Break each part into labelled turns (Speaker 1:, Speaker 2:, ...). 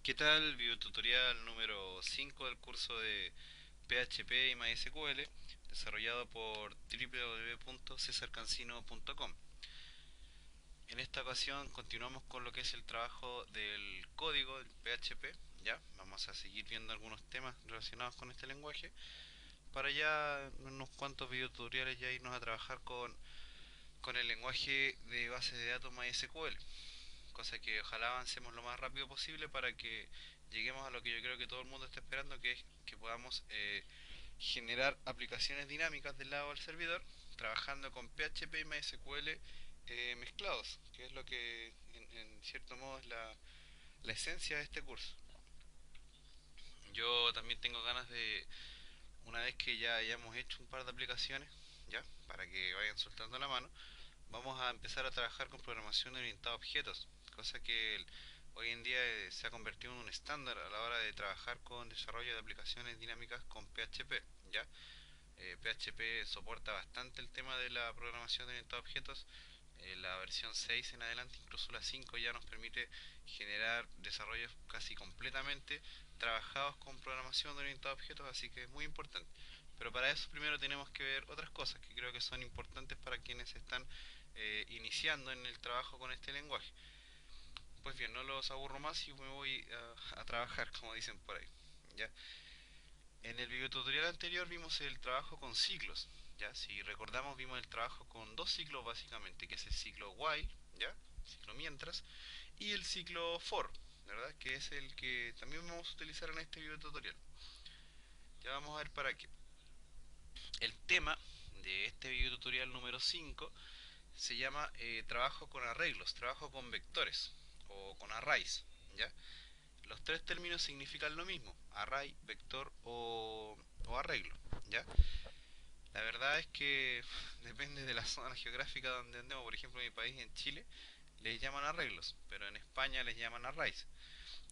Speaker 1: ¿Qué tal? Videotutorial número 5 del curso de PHP y MySQL, desarrollado por www.cesarcancino.com. En esta ocasión continuamos con lo que es el trabajo del código del PHP. Ya, vamos a seguir viendo algunos temas relacionados con este lenguaje para ya en unos cuantos videotutoriales ya irnos a trabajar con el lenguaje de base de datos MySQL. Cosa que ojalá avancemos lo más rápido posible para que lleguemos a lo que yo creo que todo el mundo está esperando, que es que podamos generar aplicaciones dinámicas del lado del servidor, trabajando con PHP y MySQL mezclados, que es lo que en cierto modo es la esencia de este curso. Yo también tengo ganas de, una vez que ya hayamos hecho un par de aplicaciones, ya, para que vayan soltando la mano, vamos a empezar a trabajar con programación orientada a objetos, cosa que hoy en día se ha convertido en un estándar a la hora de trabajar con desarrollo de aplicaciones dinámicas con PHP, ¿ya? PHP soporta bastante el tema de la programación orientada a objetos. La versión 6 en adelante, incluso la 5 ya nos permite generar desarrollos casi completamente trabajados con programación orientada a objetos, así que es muy importante. Pero para eso primero tenemos que ver otras cosas que creo que son importantes para quienes están iniciando en el trabajo con este lenguaje. Pues bien, no los aburro más y me voy a trabajar, como dicen por ahí. ¿Ya? En el videotutorial anterior vimos el trabajo con ciclos. ¿Ya? Si recordamos, vimos el trabajo con dos ciclos básicamente, que es el ciclo while, ¿ya? Ciclo mientras, y el ciclo for, ¿verdad? Que es el que también vamos a utilizar en este videotutorial. Ya vamos a ver para qué. El tema de este videotutorial número 5 se llama trabajo con arreglos, trabajo con vectores o con arrays, ¿ya? Los tres términos significan lo mismo, array, vector o arreglo, ¿ya? La verdad es que depende de la zona geográfica donde andemos. Por ejemplo, en mi país, en Chile, les llaman arreglos, pero en España les llaman arrays.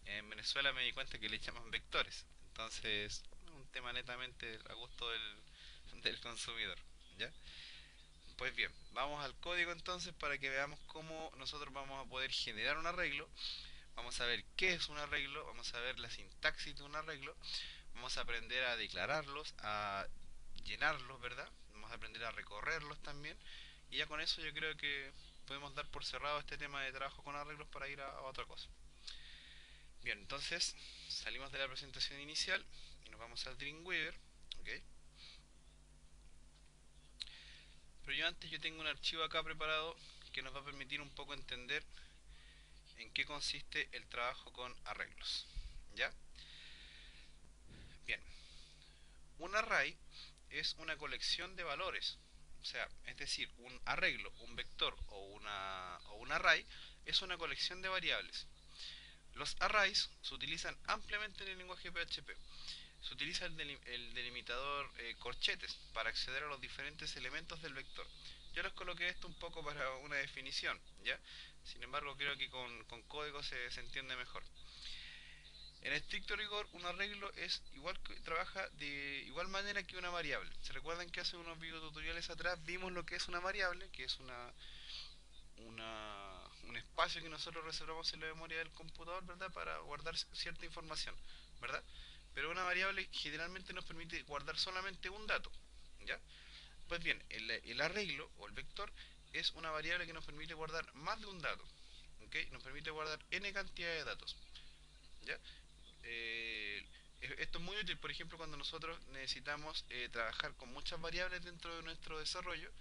Speaker 1: En Venezuela me di cuenta que les llaman vectores. Entonces, un tema netamente a gusto del consumidor, ¿ya? Pues bien, vamos al código entonces para que veamos cómo nosotros vamos a poder generar un arreglo. Vamos a ver qué es un arreglo, vamos a ver la sintaxis de un arreglo, vamos a aprender a declararlos, a llenarlos, ¿verdad? Vamos a aprender a recorrerlos también. Y ya con eso yo creo que podemos dar por cerrado este tema de trabajo con arreglos para ir a otra cosa. Bien, entonces salimos de la presentación inicial y nos vamos al Dreamweaver, ¿ok? Pero yo tengo un archivo acá preparado que nos va a permitir un poco entender en qué consiste el trabajo con arreglos, ¿ya? Bien, un array es una colección de valores. O sea, es decir, un arreglo, un vector o un array es una colección de variables. Los arrays se utilizan ampliamente en el lenguaje PHP. Se utiliza el delimitador corchetes para acceder a los diferentes elementos del vector. Yo les coloqué esto un poco para una definición, ¿ya? Sin embargo, creo que con código se entiende mejor. En estricto rigor, un arreglo es igual que trabaja de igual manera que una variable. ¿Se recuerdan que hace unos videotutoriales atrás vimos lo que es una variable? Que es un espacio que nosotros reservamos en la memoria del computador, ¿verdad? Para guardar cierta información, ¿verdad? Pero una variable generalmente nos permite guardar solamente un dato, ¿ya? Pues bien, el arreglo o el vector es una variable que nos permite guardar más de un dato, ¿ok? Nos permite guardar n cantidad de datos, ¿ya? Eh, Esto es muy útil, por ejemplo, cuando nosotros necesitamos trabajar con muchas variables dentro de nuestro desarrollo,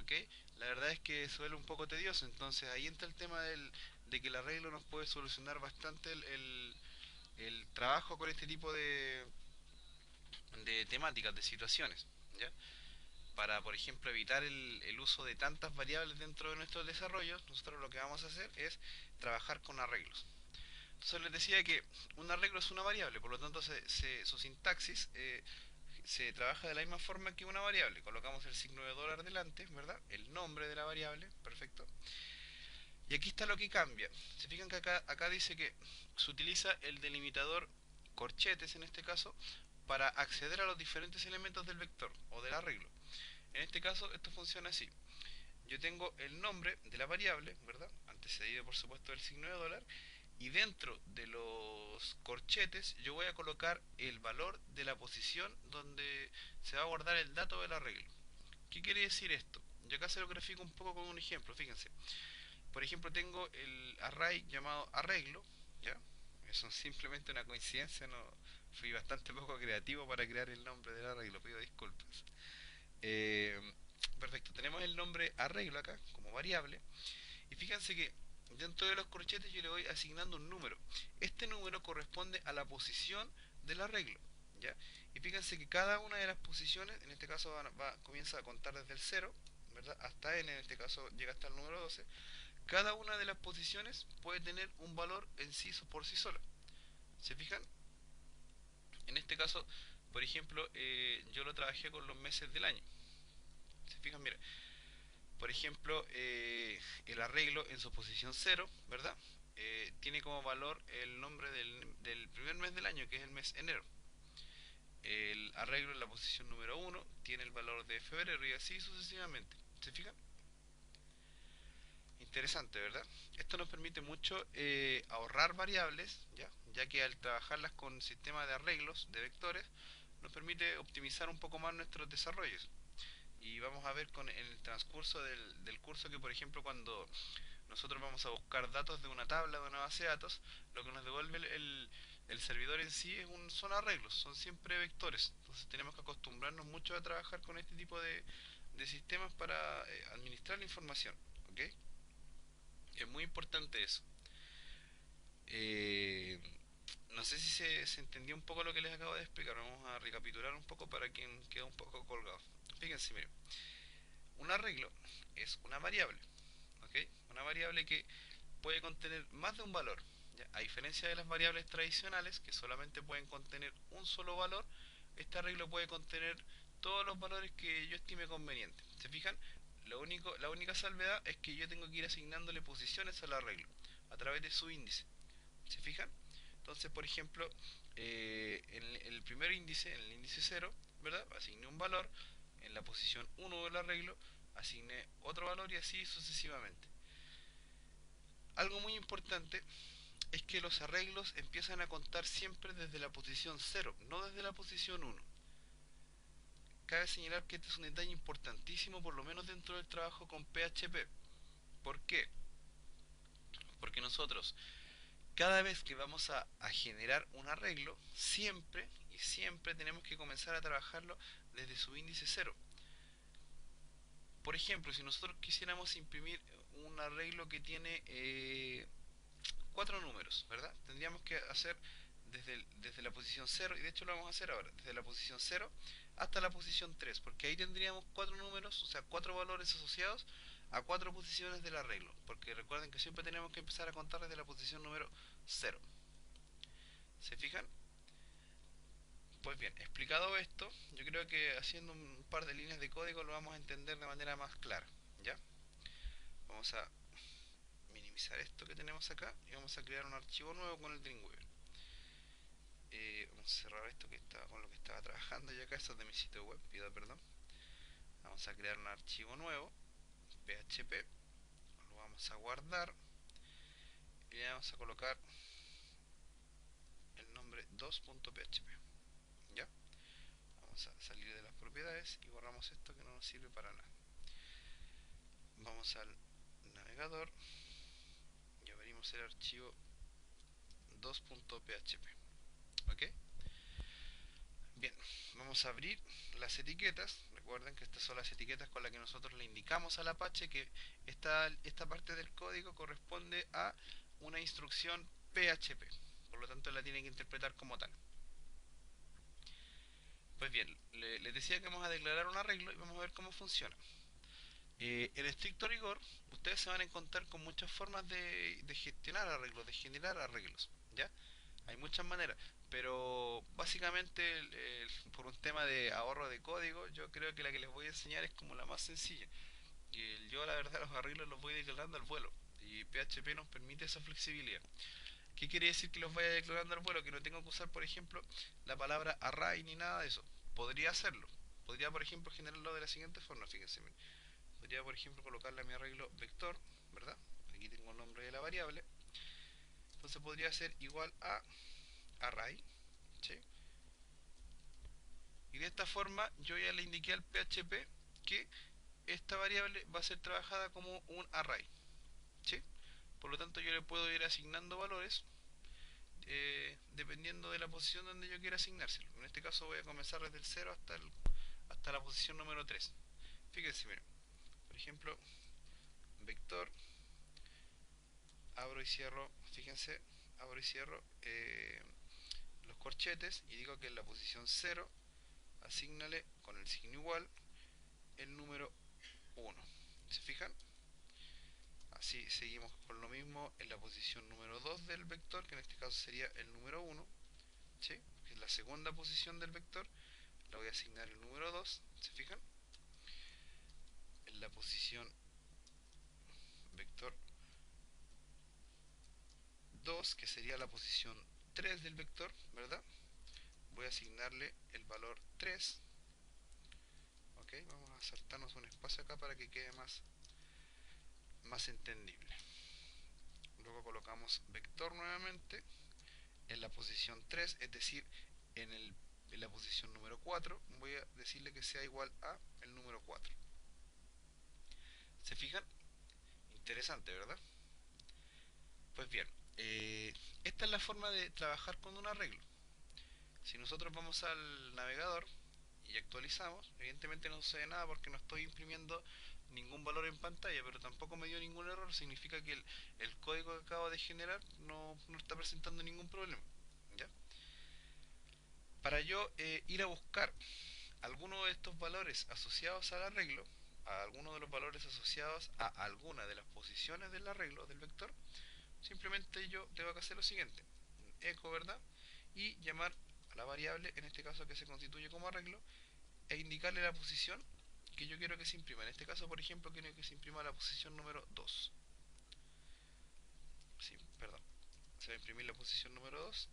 Speaker 1: ¿ok? La verdad es que suele un poco tedioso, entonces ahí entra el tema de que el arreglo nos puede solucionar bastante el trabajo con este tipo de temáticas, de situaciones, ¿ya? Para, por ejemplo, evitar el uso de tantas variables dentro de nuestros desarrollos, nosotros lo que vamos a hacer es trabajar con arreglos. Entonces les decía que un arreglo es una variable, por lo tanto su sintaxis se trabaja de la misma forma que una variable. Colocamos el signo de dólar delante, ¿verdad? El nombre de la variable, perfecto. Y aquí está lo que cambia. Se fijan que acá dice que se utiliza el delimitador corchetes en este caso para acceder a los diferentes elementos del vector o del arreglo. En este caso esto funciona así. Yo tengo el nombre de la variable, ¿verdad? Antecedido por supuesto del signo de dólar. y dentro de los corchetes yo voy a colocar el valor de la posición donde se va a guardar el dato del arreglo. ¿Qué quiere decir esto? Yo acá se lo grafico un poco con un ejemplo, fíjense. Por ejemplo, tengo el array llamado arreglo, ¿ya? Eso es simplemente una coincidencia, no fui bastante poco creativo para crear el nombre del arreglo, pido disculpas. Eh, Perfecto, tenemos el nombre arreglo acá como variable y fíjense que dentro de los corchetes yo le voy asignando un número. Este número corresponde a la posición del arreglo, ¿ya? Y fíjense que cada una de las posiciones, en este caso comienza a contar desde el cero, ¿verdad? Hasta n, en este caso llega hasta el número 12. Cada una de las posiciones puede tener un valor en sí por sí sola. ¿Se fijan? En este caso, por ejemplo, yo lo trabajé con los meses del año. ¿Se fijan? Mira, por ejemplo, el arreglo en su posición cero, ¿verdad? Tiene como valor el nombre del primer mes del año, que es el mes enero. El arreglo en la posición número uno tiene el valor de febrero y así sucesivamente. ¿Se fijan? Interesante, ¿verdad? Esto nos permite mucho ahorrar variables, ¿ya? Que al trabajarlas con sistemas de arreglos de vectores, nos permite optimizar un poco más nuestros desarrollos. Y vamos a ver en el transcurso del curso que, por ejemplo, cuando nosotros vamos a buscar datos de una tabla, de una base de datos, lo que nos devuelve el servidor en sí son arreglos, son siempre vectores. Entonces tenemos que acostumbrarnos mucho a trabajar con este tipo de sistemas para administrar la información. ¿Ok? Es muy importante eso. Eh, no sé si se entendió un poco lo que les acabo de explicar. Vamos a recapitular un poco para quien queda un poco colgado. Fíjense, miren. Un arreglo es una variable, ¿ok? Una variable que puede contener más de un valor. ¿Ya? A diferencia de las variables tradicionales, que solamente pueden contener un solo valor, este arreglo puede contener todos los valores que yo estime conveniente. ¿Se fijan? La única salvedad es que yo tengo que ir asignándole posiciones al arreglo a través de su índice. ¿Se fijan? Entonces, por ejemplo, en el primer índice, en el índice cero, ¿verdad? Asigné un valor, en la posición uno del arreglo asigné otro valor y así sucesivamente. Algo muy importante es que los arreglos empiezan a contar siempre desde la posición cero, no desde la posición uno. Cabe señalar que este es un detalle importantísimo, por lo menos dentro del trabajo con PHP. ¿Por qué? Porque nosotros, cada vez que vamos a generar un arreglo, siempre y siempre tenemos que comenzar a trabajarlo desde su índice cero. Por ejemplo, si nosotros quisiéramos imprimir un arreglo que tiene cuatro números, ¿verdad? Tendríamos que hacer desde la posición cero, y de hecho lo vamos a hacer ahora, desde la posición cero hasta la posición 3, porque ahí tendríamos cuatro números, o sea, cuatro valores asociados a cuatro posiciones del arreglo, porque recuerden que siempre tenemos que empezar a contar desde la posición número cero. ¿Se fijan? Pues bien, explicado esto, yo creo que haciendo un par de líneas de código lo vamos a entender de manera más clara, ¿ya? Vamos a minimizar esto que tenemos acá y vamos a crear un archivo nuevo con el Dreamweaver. Vamos a cerrar esto que estaba con lo que estaba trabajando yo acá, esto es de mi sitio web, pido perdón. Vamos a crear un archivo nuevo, PHP, lo vamos a guardar y le vamos a colocar el nombre 2.php. ¿Ya? Vamos a salir de las propiedades y borramos esto que no nos sirve para nada. Vamos al navegador y abrimos el archivo 2.php. ¿Ok? Bien, vamos a abrir las etiquetas. Recuerden que estas son las etiquetas con las que nosotros le indicamos al Apache que esta parte del código corresponde a una instrucción PHP. Por lo tanto, la tiene que interpretar como tal. Pues bien, les decía que vamos a declarar un arreglo y vamos a ver cómo funciona. En estricto rigor, ustedes se van a encontrar con muchas formas de gestionar arreglos, de generar arreglos, ¿ya? Hay muchas maneras, pero básicamente por un tema de ahorro de código, yo creo que la que les voy a enseñar es como la más sencilla. Y yo la verdad los arreglos los voy declarando al vuelo y PHP nos permite esa flexibilidad. ¿Qué quiere decir que los vaya declarando al vuelo? Que no tengo que usar, por ejemplo, la palabra array ni nada de eso. Podría hacerlo. Podría, por ejemplo, generarlo de la siguiente forma, fíjense. Podría, por ejemplo, colocarle a mi arreglo vector, ¿verdad? Aquí tengo el nombre de la variable. Entonces podría ser igual a array, ¿sí? Y de esta forma yo ya le indiqué al PHP que esta variable va a ser trabajada como un array, ¿sí? Por lo tanto yo le puedo ir asignando valores dependiendo de la posición donde yo quiera asignárselo. En este caso voy a comenzar desde el 0 hasta la posición número 3. Fíjense, miren, por ejemplo, vector, abro y cierro, fíjense, abro y cierro los corchetes y digo que en la posición 0 asígnale con el signo igual el número 1. ¿Se fijan? Así seguimos con lo mismo en la posición número 2 del vector, que en este caso sería el número 1, ¿sí? Que es la segunda posición del vector, le voy a asignar el número 2, ¿se fijan? En la posición vector 2, que sería la posición 3 del vector, ¿verdad? Voy a asignarle el valor 3. Ok, vamos a saltarnos un espacio acá para que quede más entendible. Luego colocamos vector nuevamente en la posición 3, es decir, en la posición número 4, voy a decirle que sea igual a el número 4. ¿Se fijan? Interesante, ¿verdad? Pues bien, esta es la forma de trabajar con un arreglo. Si nosotros vamos al navegador y actualizamos, evidentemente no sucede nada porque no estoy imprimiendo ningún valor en pantalla, pero tampoco me dio ningún error, significa que el código que acabo de generar no está presentando ningún problema. ¿Ya? Para yo ir a buscar alguno de estos valores asociados al arreglo, a alguno de los valores asociados a alguna de las posiciones del arreglo del vector, simplemente yo tengo que hacer lo siguiente: echo, ¿verdad? Y llamar a la variable, en este caso que se constituye como arreglo, e indicarle la posición que yo quiero que se imprima. En este caso, por ejemplo, quiero que se imprima la posición número 2. Sí, perdón. Se va a imprimir la posición número 2.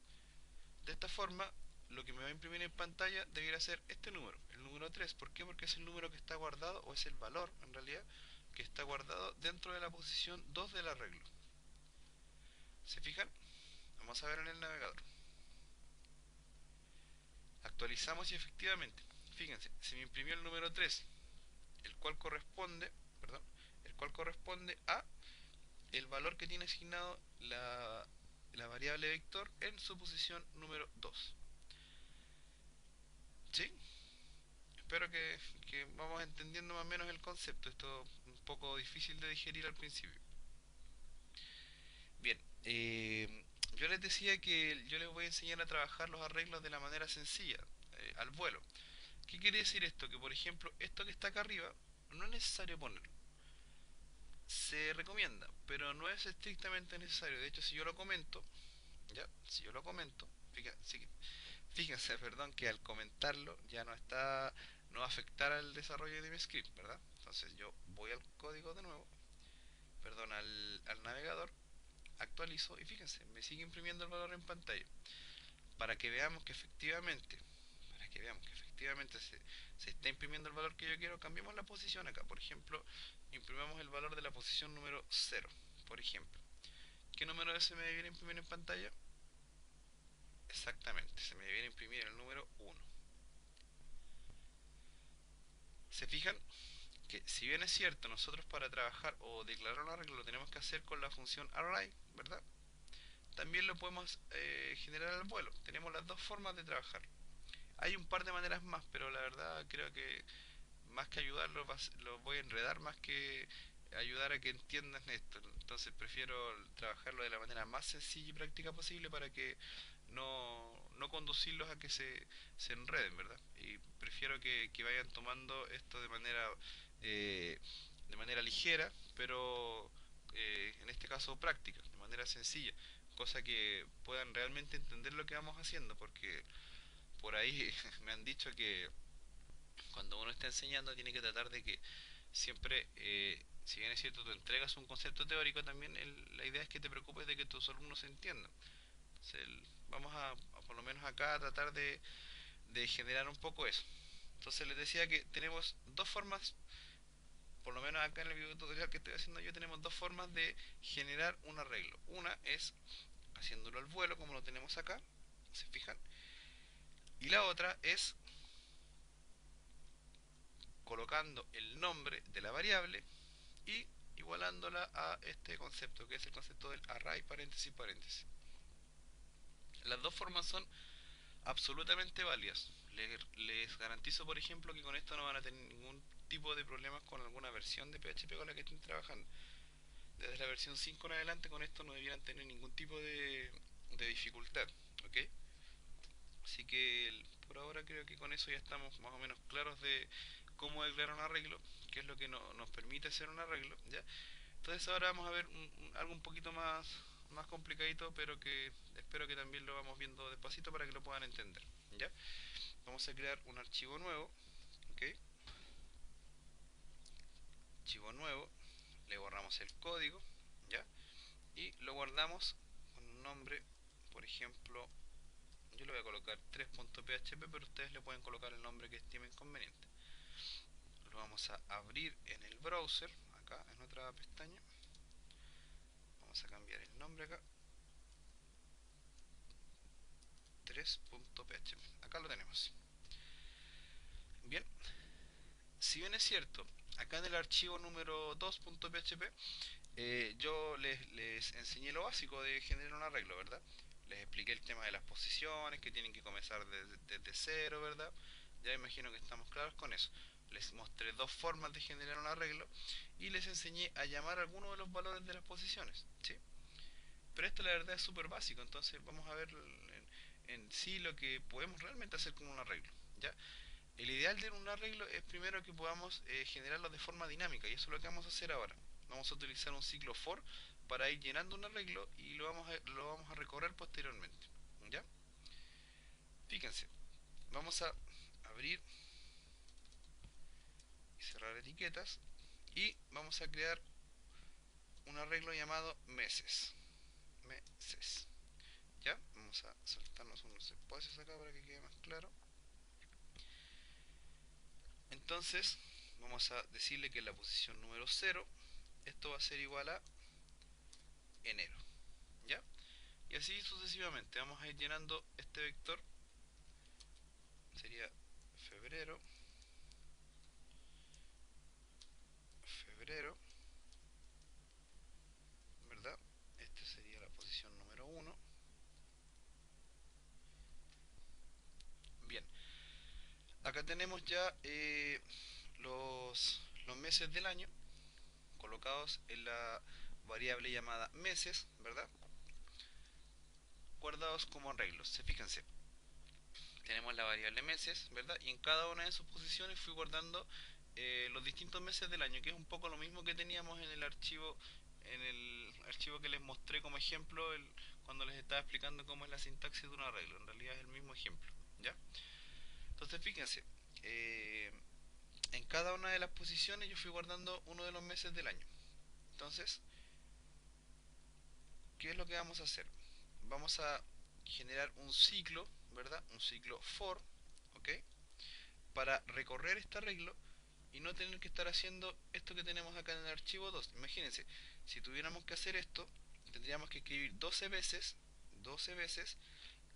Speaker 1: De esta forma, lo que me va a imprimir en pantalla debería ser este número, el número 3. ¿Por qué? Porque es el número que está guardado, o es el valor, en realidad, que está guardado dentro de la posición 2 del arreglo. ¿Se fijan? Vamos a ver en el navegador. Actualizamos y efectivamente, fíjense, se me imprimió el número 3, el cual corresponde, perdón, el cual corresponde a el valor que tiene asignado la variable vector en su posición número 2. ¿Sí? Espero que vamos entendiendo más o menos el concepto. Esto es un poco difícil de digerir al principio. Bien, yo les decía que yo les voy a enseñar a trabajar los arreglos de la manera sencilla, al vuelo. ¿Qué quiere decir esto? Que por ejemplo, esto que está acá arriba no es necesario ponerlo. Se recomienda, pero no es estrictamente necesario. De hecho, si yo lo comento, ya, si yo lo comento, fíjense, perdón, que al comentarlo ya no va a afectar al desarrollo de mi script, ¿verdad? Entonces yo voy al código de nuevo, perdón, al navegador, actualizo y fíjense, me sigue imprimiendo el valor en pantalla. Para que veamos que efectivamente, se está imprimiendo el valor que yo quiero, cambiemos la posición acá. Por ejemplo, imprimamos el valor de la posición número 0, por ejemplo. ¿Qué número ese me debiera imprimir en pantalla? Exactamente, se me debiera imprimir el número 1. ¿Se fijan? Que si bien es cierto, nosotros para trabajar o declarar un arreglo lo tenemos que hacer con la función array, ¿verdad? También lo podemos generar al vuelo. Tenemos las dos formas de trabajar. Hay un par de maneras más, pero la verdad creo que más que ayudarlos los voy a enredar más que ayudar a que entiendan esto. Entonces prefiero trabajarlo de la manera más sencilla y práctica posible para que no conducirlos a que se enreden, ¿verdad? Y prefiero que vayan tomando esto eh, de manera ligera, pero en este caso práctica, de manera sencilla, cosa que puedan realmente entender lo que vamos haciendo, porque por ahí me han dicho que cuando uno está enseñando tiene que tratar de que siempre, si bien es cierto, tú entregas un concepto teórico, también la idea es que te preocupes de que tus alumnos entiendan. Entonces, vamos por lo menos acá, a tratar de generar un poco eso. Entonces les decía que tenemos dos formas, por lo menos acá en el video tutorial que estoy haciendo yo, tenemos dos formas de generar un arreglo. Una es haciéndolo al vuelo como lo tenemos acá, ¿se fijan? Y la otra es colocando el nombre de la variable y igualándola a este concepto, que es el concepto del array paréntesis paréntesis. Las dos formas son absolutamente válidas. Les garantizo, por ejemplo, que con esto no van a tener ningún tipo de problemas con alguna versión de PHP con la que estén trabajando. Desde la versión 5 en adelante con esto no debieran tener ningún tipo de dificultad, ¿ok? Así que por ahora creo que con eso ya estamos más o menos claros de cómo declarar un arreglo, qué es lo que nos permite hacer un arreglo, ¿ya? Entonces ahora vamos a ver algo un poquito más complicadito, pero que espero que también lo vamos viendo despacito para que lo puedan entender, ¿ya? Vamos a crear un archivo nuevo, ¿ok? Archivo nuevo, le borramos el código, ¿ya? Y lo guardamos con un nombre, por ejemplo, yo le voy a colocar 3.php, pero ustedes le pueden colocar el nombre que estimen conveniente. Lo vamos a abrir en el browser, acá en otra pestaña. Vamos a cambiar el nombre acá, 3.php. Acá lo tenemos. Bien, si bien es cierto, acá en el archivo número 2.php yo les enseñé lo básico de generar un arreglo, ¿verdad? Les expliqué el tema de las posiciones, que tienen que comenzar desde cero, ¿verdad? Ya imagino que estamos claros con eso. Les mostré dos formas de generar un arreglo y les enseñé a llamar algunos de los valores de las posiciones, ¿sí? Pero esto la verdad es súper básico, entonces vamos a ver en sí lo que podemos realmente hacer con un arreglo, ¿ya? El ideal de un arreglo es primero que podamos generarlo de forma dinámica y eso es lo que vamos a hacer ahora. Vamos a utilizar un ciclo for para ir llenando un arreglo y lo vamos a recorrer posteriormente, ¿ya? Fíjense, vamos a abrir y cerrar etiquetas y vamos a crear un arreglo llamado meses. Meses. ¿Ya? Vamos a saltarnos unos espacios acá para que quede más claro. Entonces, vamos a decirle que en la posición número 0, esto va a ser igual a enero. ¿Ya? Y así sucesivamente. Vamos a ir llenando este vector. Sería febrero, febrero, ¿verdad? Este sería la posición número 1. Bien, acá tenemos ya los meses del año colocados en la variable llamada meses, ¿verdad? Guardados como arreglos. Fíjense, tenemos la variable meses, ¿verdad? Y en cada una de sus posiciones fui guardando los distintos meses del año, que es un poco lo mismo que teníamos en el archivo que les mostré como ejemplo cuando les estaba explicando cómo es la sintaxis de un arreglo. En realidad es el mismo ejemplo, ¿ya? Entonces fíjense, eh, en cada una de las posiciones yo fui guardando uno de los meses del año. Entonces, ¿qué es lo que vamos a hacer? Vamos a generar un ciclo, ¿verdad? Un ciclo for, ¿ok? Para recorrer este arreglo y no tener que estar haciendo esto que tenemos acá en el archivo 2. Imagínense, si tuviéramos que hacer esto, tendríamos que escribir 12 veces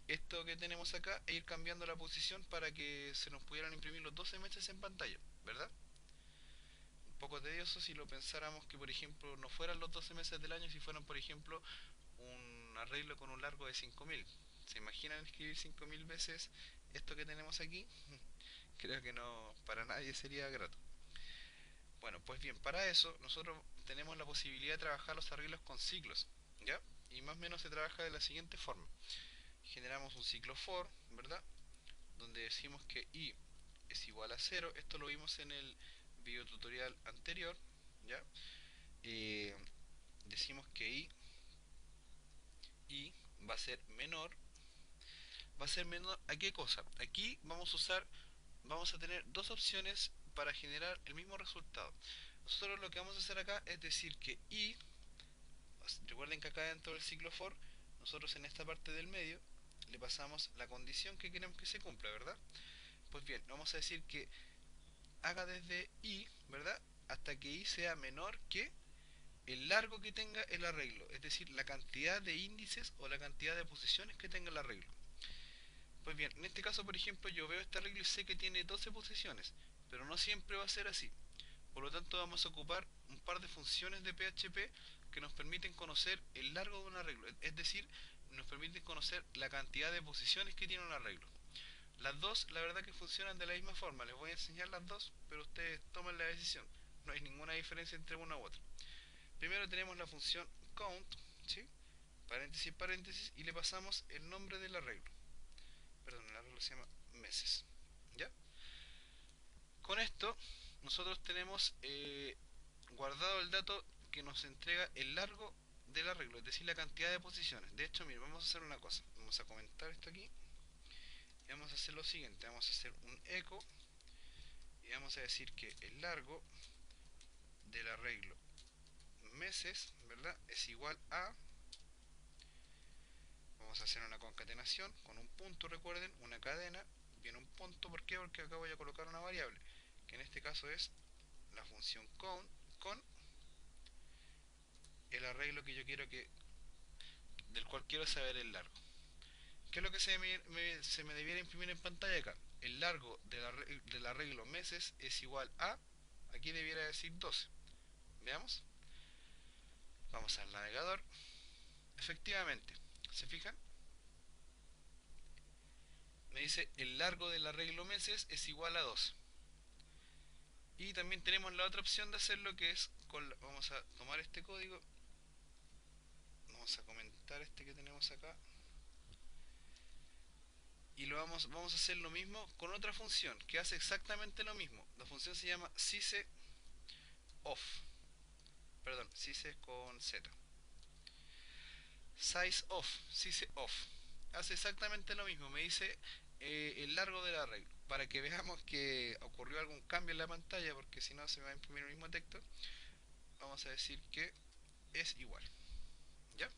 Speaker 1: esto que tenemos acá e ir cambiando la posición para que se nos pudieran imprimir los 12 meses en pantalla, ¿verdad? Un poco tedioso si lo pensáramos que, por ejemplo, no fueran los 12 meses del año, si fueran, por ejemplo, un arreglo con un largo de 5000. ¿Se imaginan escribir 5000 veces esto que tenemos aquí? Creo que no, para nadie sería grato. Bueno, pues bien, para eso nosotros tenemos la posibilidad de trabajar los arreglos con ciclos, ¿ya? Y más o menos se trabaja de la siguiente forma. Generamos un ciclo for, ¿verdad? Donde decimos que i es igual a 0. Esto lo vimos en el video tutorial anterior, ¿ya? Eh, Decimos que i va a ser menor. ¿Va a ser menor a qué cosa? Aquí vamos a tener dos opciones para generar el mismo resultado. Nosotros lo que vamos a hacer acá es decir que i, recuerden que acá dentro del ciclo for, nosotros en esta parte del medio le pasamos la condición que queremos que se cumpla, ¿verdad? Pues bien, vamos a decir que haga desde i, ¿verdad? Hasta que i sea menor que el largo que tenga el arreglo, es decir, la cantidad de índices o la cantidad de posiciones que tenga el arreglo. Pues bien, en este caso, por ejemplo, yo veo este arreglo y sé que tiene 12 posiciones, pero no siempre va a ser así. Por lo tanto, vamos a ocupar un par de funciones de PHP que nos permiten conocer el largo de un arreglo, es decir, nos permiten conocer la cantidad de posiciones que tiene un arreglo. Las dos, la verdad que funcionan de la misma forma, les voy a enseñar las dos, pero ustedes tomen la decisión. No hay ninguna diferencia entre una u otra. Primero tenemos la función count, ¿sí? Paréntesis, paréntesis, y le pasamos el nombre del arreglo. Perdón, el arreglo se llama meses. ¿Ya? Con esto, nosotros tenemos guardado el dato que nos entrega el largo del arreglo, es decir, la cantidad de posiciones. De hecho, miren, vamos a hacer una cosa. Vamos a comentar esto aquí y vamos a hacer lo siguiente. Vamos a hacer un echo y vamos a decir que el largo del arreglo meses, ¿verdad? Es igual a... Vamos a hacer una concatenación con un punto, recuerden, una cadena, viene un punto. ¿Por qué? Porque acá voy a colocar una variable, que en este caso es la función con el arreglo que yo quiero que, del cual quiero saber el largo. ¿Qué es lo que se me debiera imprimir en pantalla acá? El largo del arreglo meses es igual a, aquí debiera decir 12. Veamos. Vamos al navegador. Efectivamente, ¿se fijan? Me dice el largo del arreglo meses es igual a 12. Y también tenemos la otra opción de hacerlo, que es vamos a tomar este código, vamos a comentar este que tenemos acá y vamos a hacer lo mismo con otra función que hace exactamente lo mismo. La función se llama sizeOff, perdón, size con z, sizeOff, sizeOff. Hace exactamente lo mismo, me dice el largo del arreglo, para que veamos que ocurrió algún cambio en la pantalla, porque si no se me va a imprimir el mismo texto. Vamos a decir que es igual, ¿ya?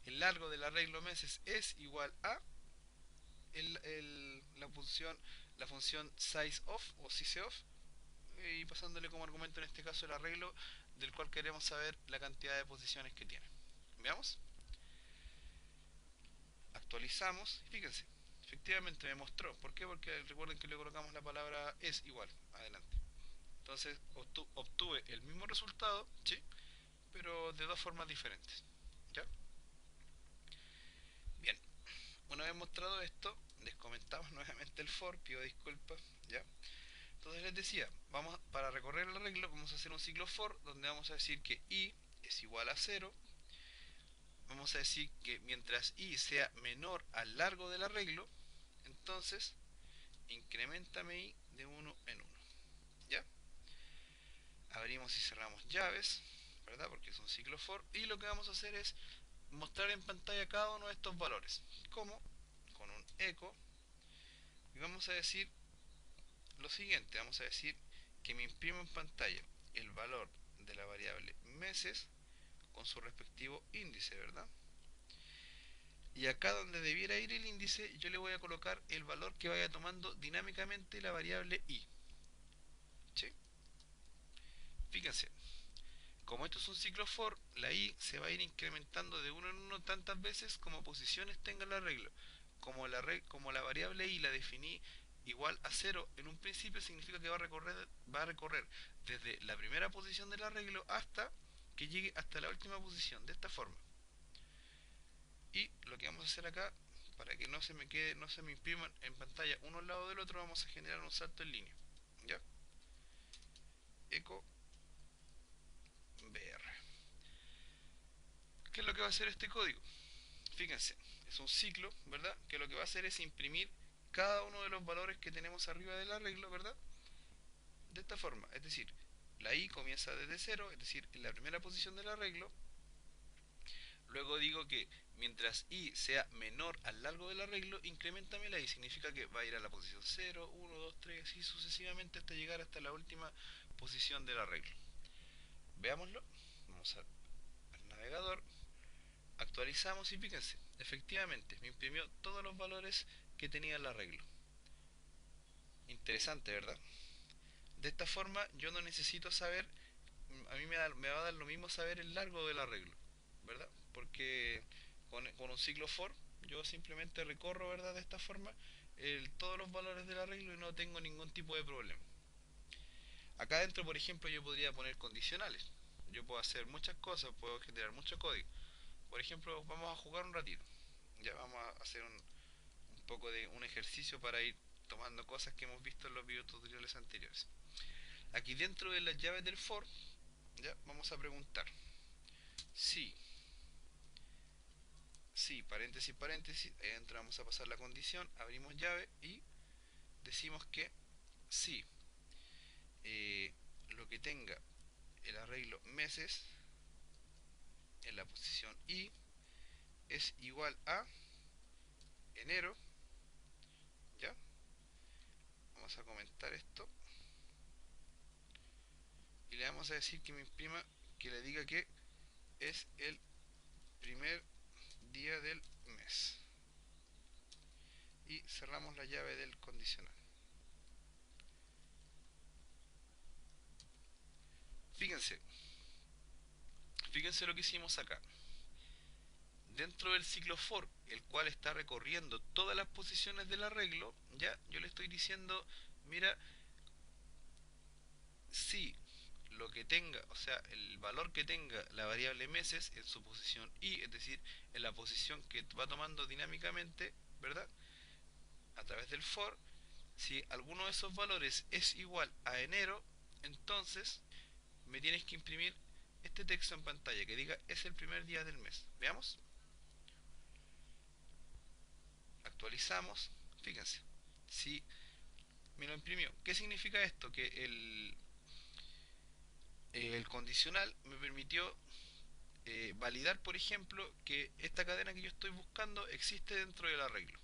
Speaker 1: El largo del arreglo meses es igual a la función sizeOff o sizeOff, y pasándole como argumento en este caso el arreglo del cual queremos saber la cantidad de posiciones que tiene. Veamos, actualizamos y fíjense, efectivamente me mostró. ¿Por qué? Porque recuerden que le colocamos la palabra es igual adelante. Entonces obtuve el mismo resultado, ¿sí? Pero de dos formas diferentes, ¿ya? Bien, una vez mostrado esto, descomentamos nuevamente el for, pido disculpas, ¿ya? Entonces les decía, para recorrer el arreglo vamos a hacer un ciclo for donde vamos a decir que i es igual a 0. Vamos a decir que mientras i sea menor al largo del arreglo, entonces incrementame i de 1 en 1. ¿Ya? Abrimos y cerramos llaves, ¿verdad? Porque es un ciclo for. Y lo que vamos a hacer es mostrar en pantalla cada uno de estos valores. ¿Cómo? Con un echo. Y vamos a decir lo siguiente. Vamos a decir que me imprimo en pantalla el valor de la variable meses con su respectivo índice, ¿verdad? Y acá donde debiera ir el índice, yo le voy a colocar el valor que vaya tomando dinámicamente la variable i. ¿Sí? Fíjense, como esto es un ciclo for, la i se va a ir incrementando de uno en uno tantas veces como posiciones tenga el arreglo. Como la variable i la definí igual a 0 en un principio, significa que va a recorrer desde la primera posición del arreglo hasta que llegue hasta la última posición, de esta forma. Y lo que vamos a hacer acá, para que no se me impriman en pantalla uno al lado del otro, vamos a generar un salto en línea. ¿Ya? Echo br. ¿Qué es lo que va a hacer este código? Fíjense, es un ciclo, ¿verdad? Que lo que va a hacer es imprimir cada uno de los valores que tenemos arriba del arreglo, ¿verdad? De esta forma, es decir, la i comienza desde 0, es decir, en la primera posición del arreglo. Luego digo que mientras i sea menor al largo del arreglo, incrementame la i. Significa que va a ir a la posición 0, 1, 2, 3, así sucesivamente hasta llegar hasta la última posición del arreglo. Veámoslo. Vamos al navegador. Actualizamos y fíjense, efectivamente me imprimió todos los valores que tenía el arreglo. Interesante, ¿verdad? De esta forma yo no necesito saber a mí me va a dar lo mismo saber el largo del arreglo, ¿verdad? Porque con un ciclo for yo simplemente recorro, ¿verdad? De esta forma todos los valores del arreglo y no tengo ningún tipo de problema. Acá adentro, por ejemplo, yo podría poner condicionales. Yo puedo hacer muchas cosas, puedo generar mucho código. Por ejemplo, vamos a jugar un ratito. Ya vamos a hacer un poco de un ejercicio para ir tomando cosas que hemos visto en los videotutoriales anteriores. Aquí dentro de las llaves del for, ya vamos a preguntar si, si, paréntesis, paréntesis, ahí entramos a pasar la condición, abrimos llave y decimos que si lo que tenga el arreglo meses en la posición i es igual a enero, ¿ya? Vamos a comentar esto y le vamos a decir que me imprima, que le diga que es el primer día del mes y cerramos la llave del condicional. Fíjense, fíjense lo que hicimos acá. Dentro del ciclo for, el cual está recorriendo todas las posiciones del arreglo, ya yo le estoy diciendo, mira, si lo que tenga, o sea, el valor que tenga la variable meses en su posición i, es decir, en la posición que va tomando dinámicamente, ¿verdad? A través del for, si alguno de esos valores es igual a enero, entonces me tienes que imprimir este texto en pantalla que diga es el primer día del mes. Veamos. Actualizamos. Fíjense. Si me lo imprimió. ¿Qué significa esto? Que el condicional me permitió validar, por ejemplo, que esta cadena que yo estoy buscando existe dentro del arreglo.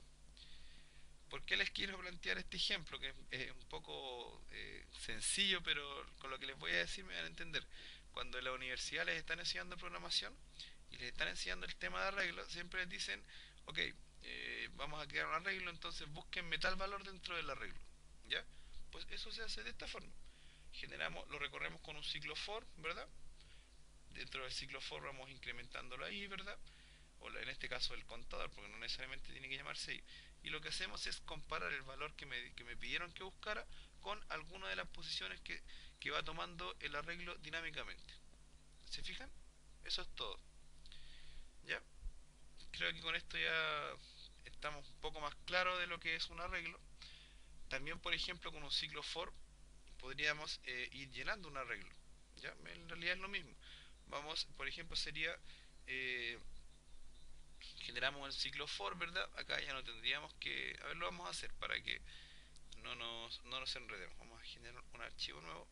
Speaker 1: ¿Por qué les quiero plantear este ejemplo? Que es un poco sencillo, pero con lo que les voy a decir me van a entender. Cuando en la universidad les están enseñando programación y les están enseñando el tema de arreglo, siempre les dicen, ok, vamos a crear un arreglo, entonces búsquenme tal valor dentro del arreglo. ¿Ya? Pues eso se hace de esta forma. Generamos, lo recorremos con un ciclo for, ¿verdad? Dentro del ciclo for vamos incrementándolo ahí, ¿verdad? O en este caso el contador, porque no necesariamente tiene que llamarse ahí. Y lo que hacemos es comparar el valor que me pidieron que buscara con alguna de las posiciones que va tomando el arreglo dinámicamente. ¿Se fijan? Eso es todo. ¿Ya? Creo que con esto ya estamos un poco más claros de lo que es un arreglo. También, por ejemplo, con un ciclo for podríamos ir llenando un arreglo. ¿Ya? En realidad es lo mismo. Vamos, por ejemplo, sería eh, generamos el ciclo for, ¿verdad? Acá ya no tendríamos que... A ver, lo vamos a hacer para que no nos enredemos. Vamos a generar un archivo nuevo.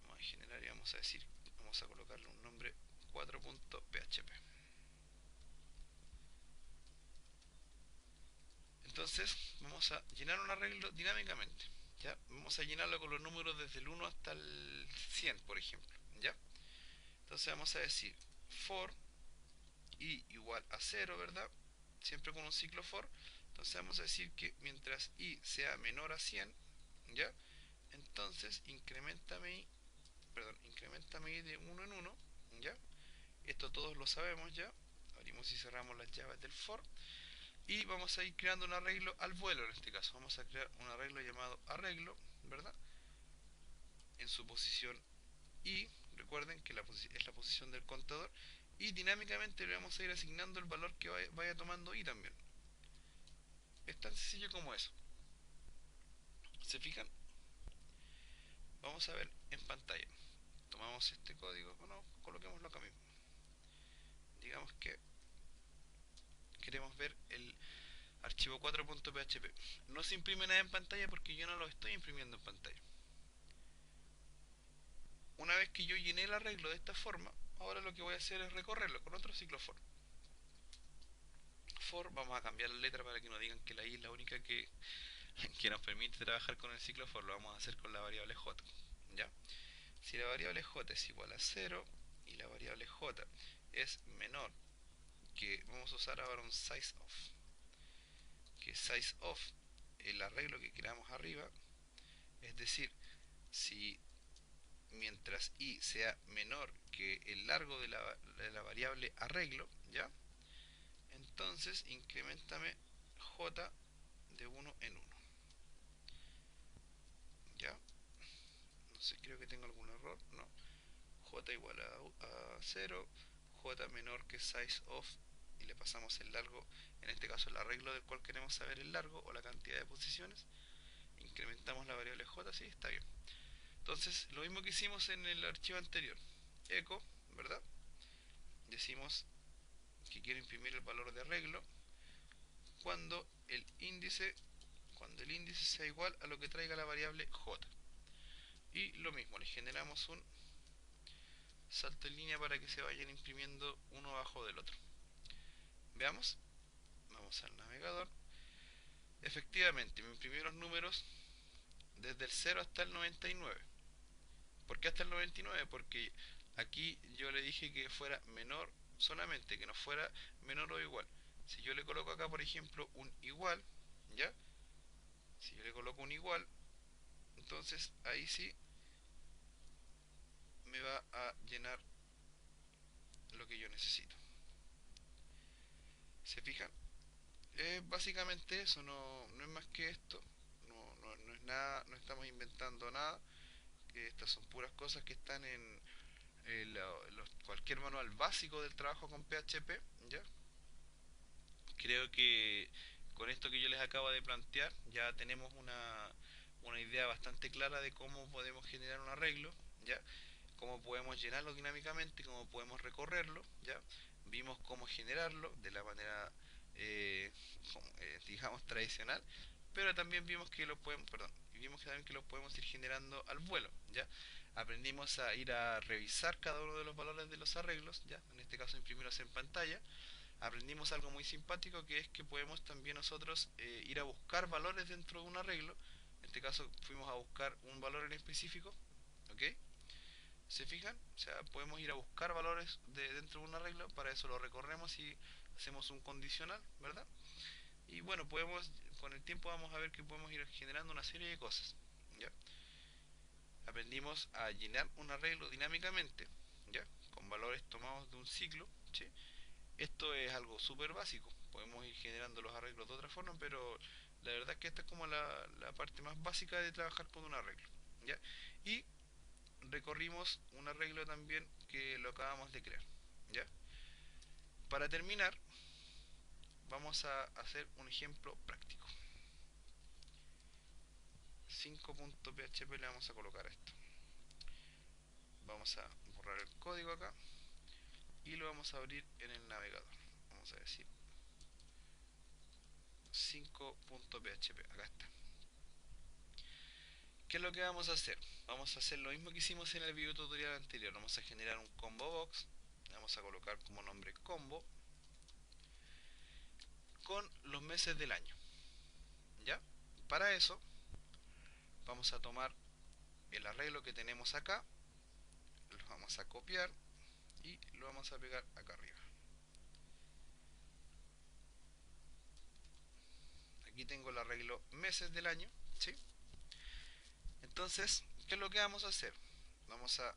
Speaker 1: Vamos a generar y vamos a decir, vamos a colocarle un nombre 4.php. Entonces vamos a llenar un arreglo dinámicamente. ¿Ya? Vamos a llenarlo con los números desde el 1 hasta el 100, por ejemplo. ¿Ya? Entonces vamos a decir for i igual a 0, ¿verdad? Siempre con un ciclo for. Entonces vamos a decir que mientras i sea menor a 100, ¿ya? Entonces incrementame i de uno en uno, ¿ya? Esto todos lo sabemos ya. Abrimos y cerramos las llaves del for. Y vamos a ir creando un arreglo al vuelo en este caso. Vamos a crear un arreglo llamado arreglo, ¿verdad? En su posición i, recuerden que es la posición del contador. Y dinámicamente le vamos a ir asignando el valor que vaya tomando i también. Es tan sencillo como eso. ¿Se fijan? Vamos a ver en pantalla. Tomamos este código, bueno, coloquémoslo acá mismo. Digamos que queremos ver el archivo 4.php. No se imprime nada en pantalla porque yo no lo estoy imprimiendo en pantalla. Una vez que yo llené el arreglo de esta forma, ahora lo que voy a hacer es recorrerlo con otro ciclo for. For, vamos a cambiar la letra para que no digan que la i es la única que nos permite trabajar con el ciclo for. Lo vamos a hacer con la variable j. ¿Ya? Si la variable j es igual a 0 y la variable j es menor que, vamos a usar ahora un size of, que size of el arreglo que creamos arriba, es decir, si mientras i sea menor que el largo de la variable arreglo, ¿ya? Entonces incrementame j de uno en uno, ¿ya? No sé, creo que tengo algún error, no. J igual a 0, j menor que size of, y le pasamos el largo, en este caso el arreglo del cual queremos saber el largo o la cantidad de posiciones. Incrementamos la variable j, sí, está bien. Entonces, lo mismo que hicimos en el archivo anterior, echo, ¿verdad? Decimos que quiero imprimir el valor de arreglo cuando el índice sea igual a lo que traiga la variable j. Y lo mismo, le generamos un salto en línea para que se vayan imprimiendo uno abajo del otro. Veamos, vamos al navegador. Efectivamente, me imprimió los números desde el 0 hasta el 99. ¿Por qué hasta el 99? Porque aquí yo le dije que fuera menor solamente, que no fuera menor o igual. Si yo le coloco acá, por ejemplo, un igual, ¿ya? Si yo le coloco un igual, entonces ahí sí me va a llenar lo que yo necesito. ¿Se fijan? Básicamente eso, no es más que esto. No es nada, no estamos inventando nada. Estas son puras cosas que están en cualquier manual básico del trabajo con PHP, ¿ya? Creo que con esto que yo les acabo de plantear ya tenemos una idea bastante clara de cómo podemos generar un arreglo, ¿ya? Cómo podemos llenarlo dinámicamente, cómo podemos recorrerlo, ¿ya? Vimos cómo generarlo de la manera, eh, digamos, tradicional, pero también vimos que lo podemos, perdón, vimos que también que lo podemos ir generando al vuelo, ¿ya? Aprendimos a ir a revisar cada uno de los valores de los arreglos, ¿ya? En este caso imprimirlos en pantalla. Aprendimos algo muy simpático, que es que podemos también nosotros ir a buscar valores dentro de un arreglo. En este caso fuimos a buscar un valor en específico, ¿ok? ¿Se fijan? O sea, podemos ir a buscar valores dentro de un arreglo, para eso lo recorremos y hacemos un condicional, ¿verdad? Y bueno, con el tiempo vamos a ver que podemos ir generando una serie de cosas, ¿ya? Aprendimos a llenar un arreglo dinámicamente, ¿ya? Con valores tomados de un ciclo, ¿sí? Esto es algo súper básico. Podemos ir generando los arreglos de otra forma, pero la verdad es que esta es como la parte más básica de trabajar con un arreglo, ¿ya? Y recorrimos un arreglo también que lo acabamos de crear, ¿ya? Para terminar, vamos a hacer un ejemplo práctico. 5.php le vamos a colocar a esto. Vamos a borrar el código acá y lo vamos a abrir en el navegador. Vamos a decir 5.php, acá está. ¿Qué es lo que vamos a hacer? Vamos a hacer lo mismo que hicimos en el video tutorial anterior. Vamos a generar un combo box. Vamos a colocar como nombre combo con los meses del año, ¿ya? Para eso vamos a tomar el arreglo que tenemos acá, lo vamos a copiar y lo vamos a pegar acá arriba. Aquí tengo el arreglo meses del año, ¿sí? Entonces, ¿qué es lo que vamos a hacer? Vamos a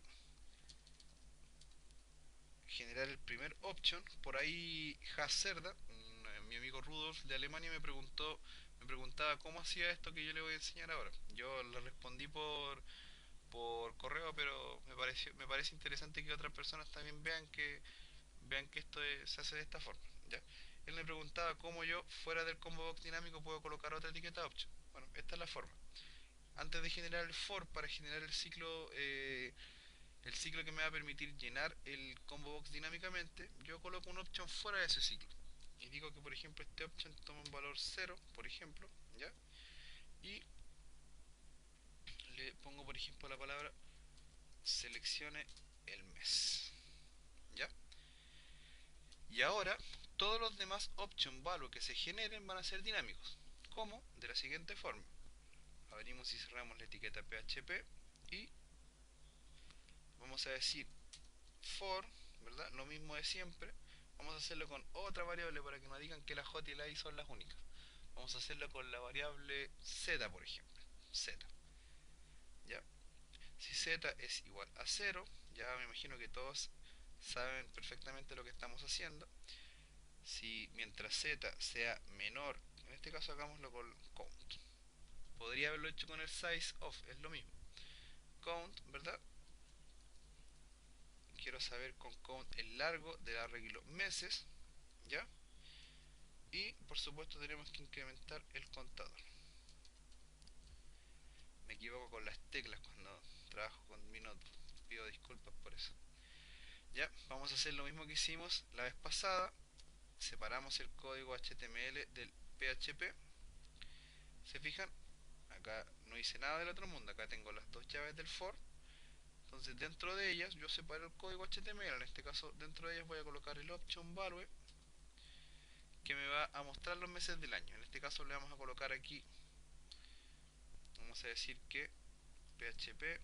Speaker 1: generar el primer option. Por ahí Hacerda, mi amigo Rudolf de Alemania, me preguntaba cómo hacía esto que yo le voy a enseñar ahora. Yo le respondí por correo, pero me parece interesante que otras personas también vean que se hace de esta forma, ¿ya? Él me preguntaba cómo yo, fuera del combo box dinámico, puedo colocar otra etiqueta option. Bueno, esta es la forma. Antes de generar el for, para generar el ciclo que me va a permitir llenar el combo box dinámicamente, yo coloco un option fuera de ese ciclo. Y digo que, por ejemplo, este option toma un valor 0, por ejemplo, ¿ya? Y le pongo, por ejemplo, la palabra seleccione el mes, ¿ya? Y ahora, todos los demás option value que se generen van a ser dinámicos. ¿Cómo? De la siguiente forma. Abrimos y cerramos la etiqueta PHP y vamos a decir for, ¿verdad? Lo mismo de siempre. Vamos a hacerlo con otra variable para que no digan que la j y la i son las únicas. Vamos a hacerlo con la variable z, por ejemplo. Z. ¿Ya? Si z es igual a cero, ya me imagino que todos saben perfectamente lo que estamos haciendo. Si mientras z sea menor, en este caso hagámoslo con count. Podría haberlo hecho con el size of, es lo mismo. Count, ¿verdad? Quiero saber con count el largo del arreglo meses, ¿ya? Y por supuesto tenemos que incrementar el contador. Me equivoco con las teclas cuando trabajo con mi notebook. Pido disculpas por eso. Ya, vamos a hacer lo mismo que hicimos la vez pasada. Separamos el código HTML del PHP. ¿Se fijan? Acá no hice nada del otro mundo. Acá tengo las dos llaves del for. Entonces dentro de ellas yo separo el código HTML. En este caso dentro de ellas voy a colocar el option value que me va a mostrar los meses del año. En este caso le vamos a colocar aquí, vamos a decir que PHP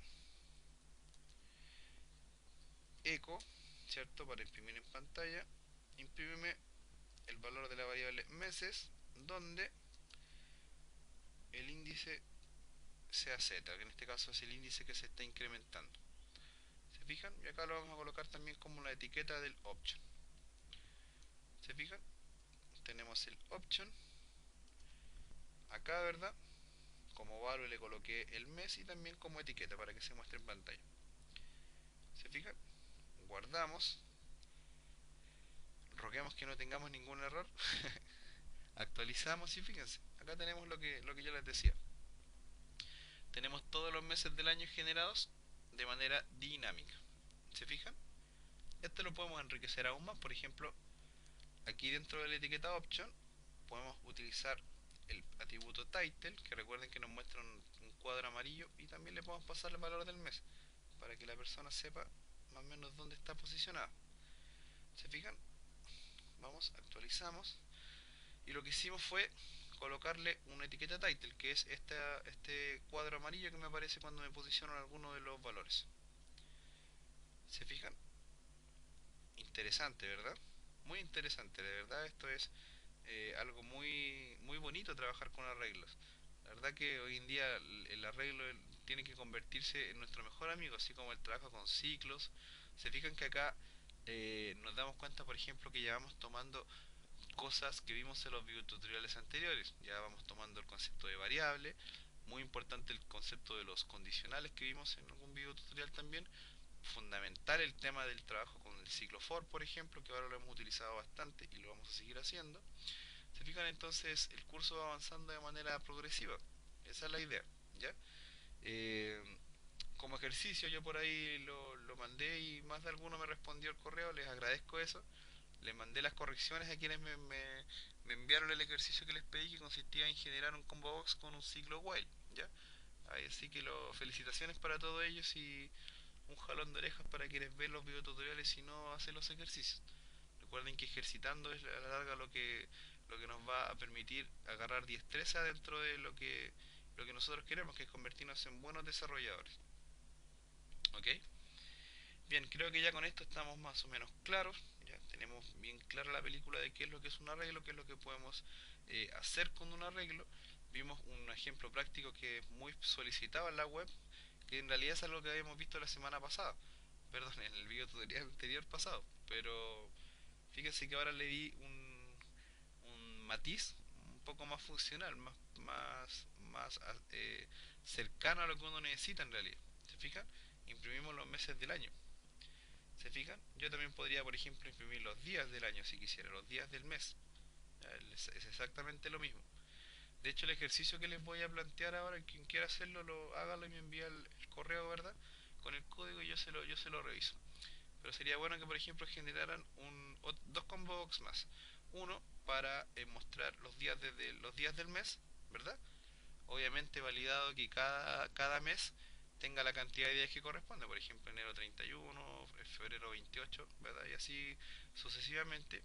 Speaker 1: echo, ¿cierto? Para imprimir en pantalla, imprímeme el valor de la variable meses, donde el índice sea z, que en este caso es el índice que se está incrementando. ¿Se fijan? Y acá lo vamos a colocar también como la etiqueta del option. ¿Se fijan? Tenemos el option. Acá, ¿verdad? Como value le coloqué el mes y también como etiqueta para que se muestre en pantalla. ¿Se fijan? Guardamos. Roguemos que no tengamos ningún error. Actualizamos y fíjense, acá tenemos lo que yo les decía. Tenemos todos los meses del año generados de manera dinámica. ¿Se fijan? Esto lo podemos enriquecer aún más. Por ejemplo, aquí dentro de la etiqueta option podemos utilizar el atributo title, que recuerden que nos muestra un cuadro amarillo, y también le podemos pasar el valor del mes para que la persona sepa más o menos dónde está posicionada. ¿Se fijan? Vamos, actualizamos. Y lo que hicimos fue colocarle una etiqueta title, que es este cuadro amarillo que me aparece cuando me posiciono en alguno de los valores. ¿Se fijan? Interesante, ¿verdad? Muy interesante, de verdad esto es algo muy bonito trabajar con arreglos. La verdad que hoy en día el arreglo tiene que convertirse en nuestro mejor amigo, así como el trabajo con ciclos. Se fijan que acá nos damos cuenta, por ejemplo, que ya vamos tomando cosas que vimos en los videotutoriales anteriores. Ya vamos tomando el concepto de variable, muy importante el concepto de los condicionales que vimos en algún videotutorial también. Fundamental el tema del trabajo con el ciclo for, por ejemplo, que ahora lo hemos utilizado bastante y lo vamos a seguir haciendo. Se fijan, entonces el curso va avanzando de manera progresiva. Esa es la idea, ¿ya? Eh, Como ejercicio yo por ahí lo mandé y más de alguno me respondió el correo, les agradezco eso. Les mandé las correcciones a quienes me enviaron el ejercicio que les pedí, que consistía en generar un combo box con un ciclo while, ¿ya? Así que felicitaciones para todos ellos y un jalón de orejas para quienes ven los videotutoriales y no hacen los ejercicios. Recuerden que ejercitando es a la larga lo que nos va a permitir agarrar destreza dentro de lo que nosotros queremos, que es convertirnos en buenos desarrolladores. ¿Ok? Bien, creo que ya con esto estamos más o menos claros. Ya tenemos bien clara la película de qué es lo que es un arreglo, qué es lo que podemos hacer con un arreglo. Vimos un ejemplo práctico que es muy solicitado en la web, que en realidad es algo que habíamos visto la semana pasada. Perdón, en el video tutorial anterior pasado. Pero fíjense que ahora le di un matiz un poco más funcional, más cercano a lo que uno necesita en realidad. ¿Se fijan? Imprimimos los meses del año. ¿Se fijan? Yo también podría, por ejemplo, imprimir los días del año si quisiera, los días del mes. Es exactamente lo mismo. De hecho, el ejercicio que les voy a plantear ahora, quien quiera hacerlo, hágalo y me envía el correo, ¿verdad? Con el código y yo se lo reviso. Pero sería bueno que, por ejemplo, generaran dos combo box más. Uno para mostrar los días del mes, ¿verdad? Obviamente validado que cada mes tenga la cantidad de días que corresponde, por ejemplo enero 31, febrero 28, ¿verdad? Y así sucesivamente.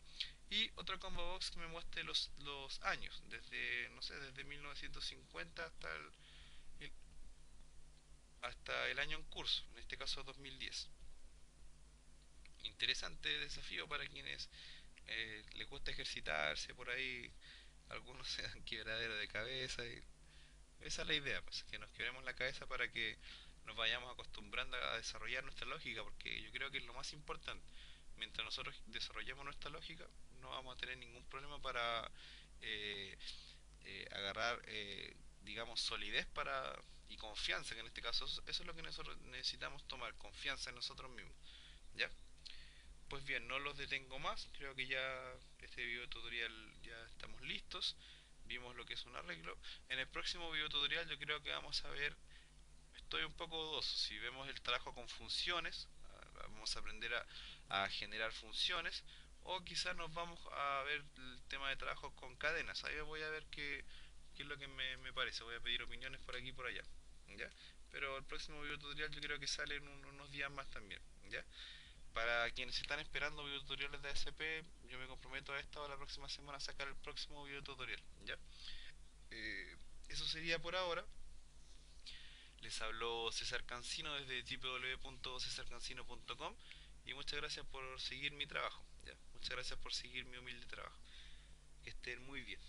Speaker 1: Y otro combo box que me muestre los años, desde, no sé, desde 1950 el- hasta el año en curso, en este caso 2010. Interesante desafío para quienes les gusta ejercitarse por ahí, algunos se dan quebradero de cabeza y esa es la idea, pues, que nos quebremos la cabeza para que nos vayamos acostumbrando a desarrollar nuestra lógica, porque yo creo que es lo más importante. Mientras nosotros desarrollemos nuestra lógica, no vamos a tener ningún problema para eh, agarrar, digamos, solidez para y confianza, que en este caso eso es lo que nosotros necesitamos tomar, confianza en nosotros mismos, ¿ya? Pues bien, no los detengo más, creo que ya este video tutorial ya estamos listos, vimos lo que es un arreglo. En el próximo video tutorial yo creo que vamos a ver, estoy un poco dudoso, si vemos el trabajo con funciones, vamos a aprender a generar funciones, o quizás nos vamos a ver el tema de trabajo con cadenas, ahí voy a ver qué es lo que me parece, voy a pedir opiniones por aquí y por allá, ¿ya? Pero el próximo video tutorial yo creo que sale en unos días más también, ¿ya? Para quienes están esperando videotutoriales de ASP, yo me comprometo a esta o la próxima semana a sacar el próximo videotutorial, ¿ya? Eso sería por ahora. Les habló César Cancino desde www.cesarcancino.com y muchas gracias por seguir mi trabajo, ¿ya? Muchas gracias por seguir mi humilde trabajo. Que estén muy bien.